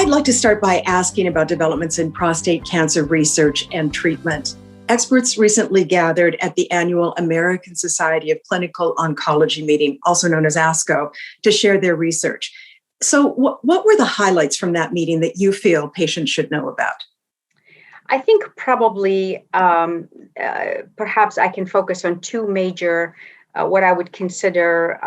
I'd like to start by asking about developments in prostate cancer research and treatment. Experts recently gathered at the annual American Society of Clinical Oncology meeting, also known as ASCO, to share their research. So what were the highlights from that meeting that you feel patients should know about? I think probably perhaps I can focus on two major, what I would consider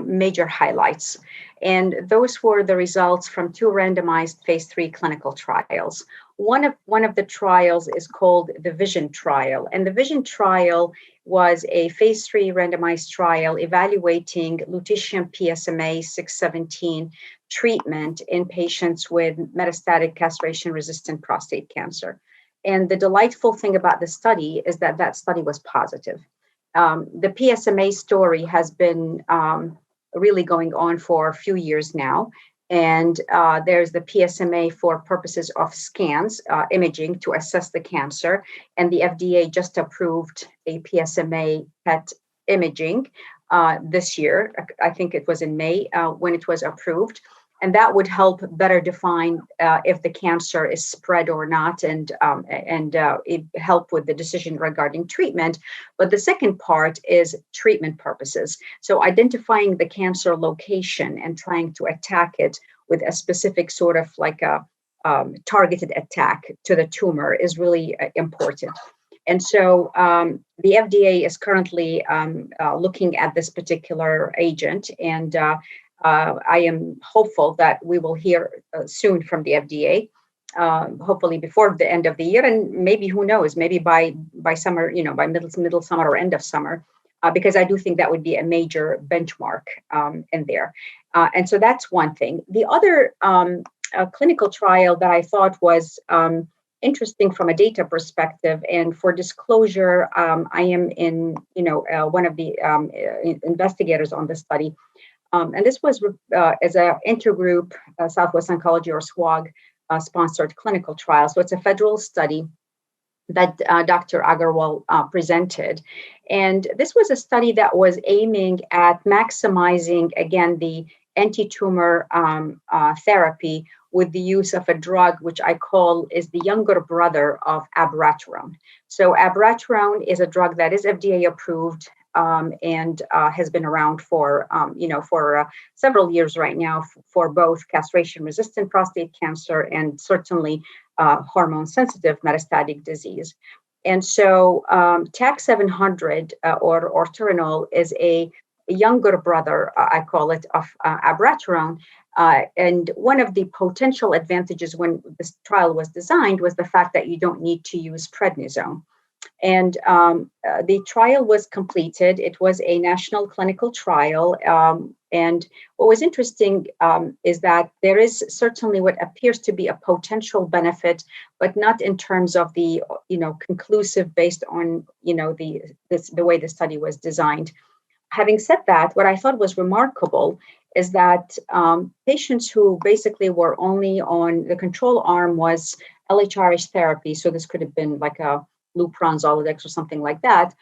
major highlights. And those were the results from two randomized phase 3 clinical trials. One of the trials is called the VISION trial. And the VISION trial was a phase 3 randomized trial evaluating lutetium PSMA 617 treatment in patients with metastatic castration-resistant prostate cancer. And the delightful thing about the study is that that study was positive. The PSMA story has been really going on for a few years now. And there's the PSMA for purposes of scans, imaging to assess the cancer. And the FDA just approved a PSMA PET imaging this year. I think it was in May when it was approved. And that would help better define if the cancer is spread or not, and it help with the decision regarding treatment. But the second part is treatment purposes. So identifying the cancer location and trying to attack it with a specific sort of like a targeted attack to the tumor is really important. And so the FDA is currently looking at this particular agent, and I am hopeful that we will hear soon from the FDA, hopefully before the end of the year, and maybe, who knows, maybe by summer, by middle summer or end of summer, because I do think that would be a major benchmark in there. And so that's one thing. The other clinical trial that I thought was interesting from a data perspective, and for disclosure, I am one of the investigators on the study. And this was as an intergroup, Southwest Oncology or SWOG sponsored clinical trial. So it's a federal study that Dr. Agarwal presented. And this was a study that was aiming at maximizing, again, the anti-tumor therapy with the use of a drug, which I call is the younger brother of abiraterone. So abiraterone is a drug that is FDA approved and has been around for several years right now for both castration-resistant prostate cancer and certainly hormone-sensitive metastatic disease. And so TAC 700 or Turinol is a younger brother, I call it, of abiraterone. And one of the potential advantages when this trial was designed was the fact that you don't need to use prednisone. And the trial was completed. It was a national clinical trial. And what was interesting is that there is certainly what appears to be a potential benefit, but not in terms of the, conclusive based on, the way the study was designed. Having said that, what I thought was remarkable is that patients who basically were only on the control arm was LHRH therapy. So this could have been like a Lupron, Zoladex, or something like that,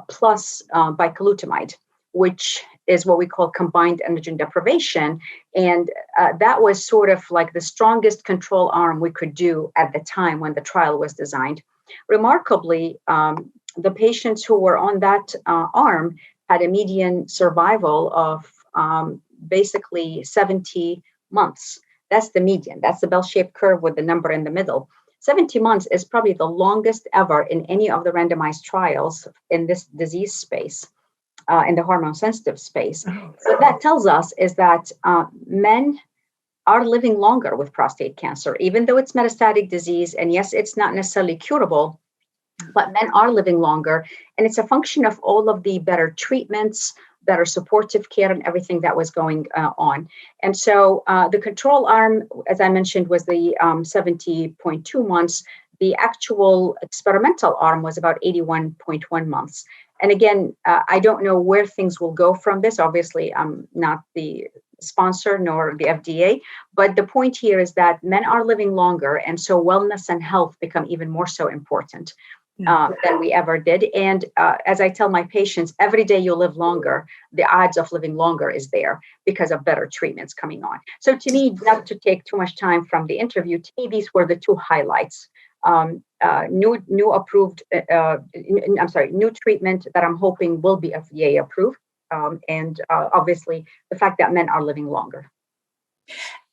plus bicalutamide, which is what we call combined androgen deprivation. And that was sort of like the strongest control arm we could do at the time when the trial was designed. Remarkably, the patients who were on that arm had a median survival of basically 70 months. That's the median. That's the bell-shaped curve with the number in the middle. 70 months is probably the longest ever in any of the randomized trials in this disease space, in the hormone-sensitive space. So what that tells us is that men are living longer with prostate cancer, even though it's metastatic disease. And yes, it's not necessarily curable, but men are living longer. And it's a function of all of the better treatments, better supportive care, and everything that was going on. And so the control arm, as I mentioned, was the 70.2 months. The actual experimental arm was about 81.1 months. And again, I don't know where things will go from this. Obviously, I'm not the sponsor nor the FDA, but the point here is that men are living longer, and so wellness and health become even more so important. than we ever did. And as I tell my patients, every day you live longer, the odds of living longer is there because of better treatments coming on. So to me, not to take too much time from the interview, to me, these were the two highlights. New treatment that I'm hoping will be FDA approved. And obviously the fact that men are living longer.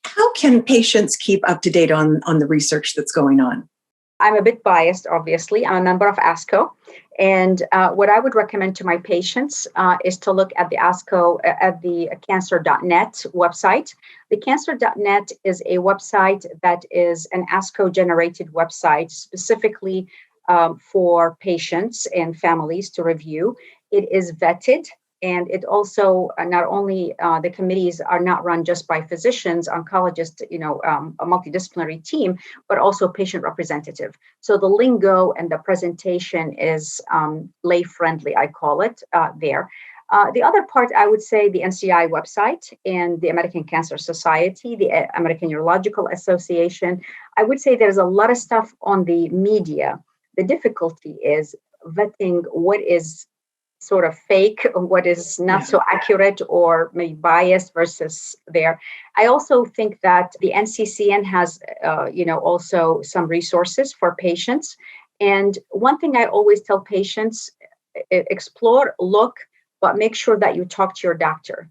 How can patients keep up to date on the research that's going on? I'm a bit biased, obviously. I'm a member of ASCO. And what I would recommend to my patients is to look at the ASCO, at the cancer.net website. The cancer.net is a website that is an ASCO-generated website specifically for patients and families to review. It is vetted. And it also not only the committees are not run just by physicians, oncologists, a multidisciplinary team, but also patient representative. So the lingo and the presentation is lay friendly, I call it there. The other part, I would say the NCI website and the American Cancer Society, the American Urological Association. I would say there's a lot of stuff on the media. The difficulty is vetting what is sort of fake, what is not so accurate or maybe biased versus there. I also think that the NCCN has, also some resources for patients. And one thing I always tell patients, explore, look, but make sure that you talk to your doctor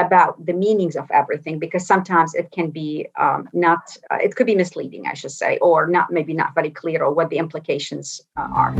about the meanings of everything, because sometimes it can be it could be misleading, I should say, or maybe not very clear or what the implications are.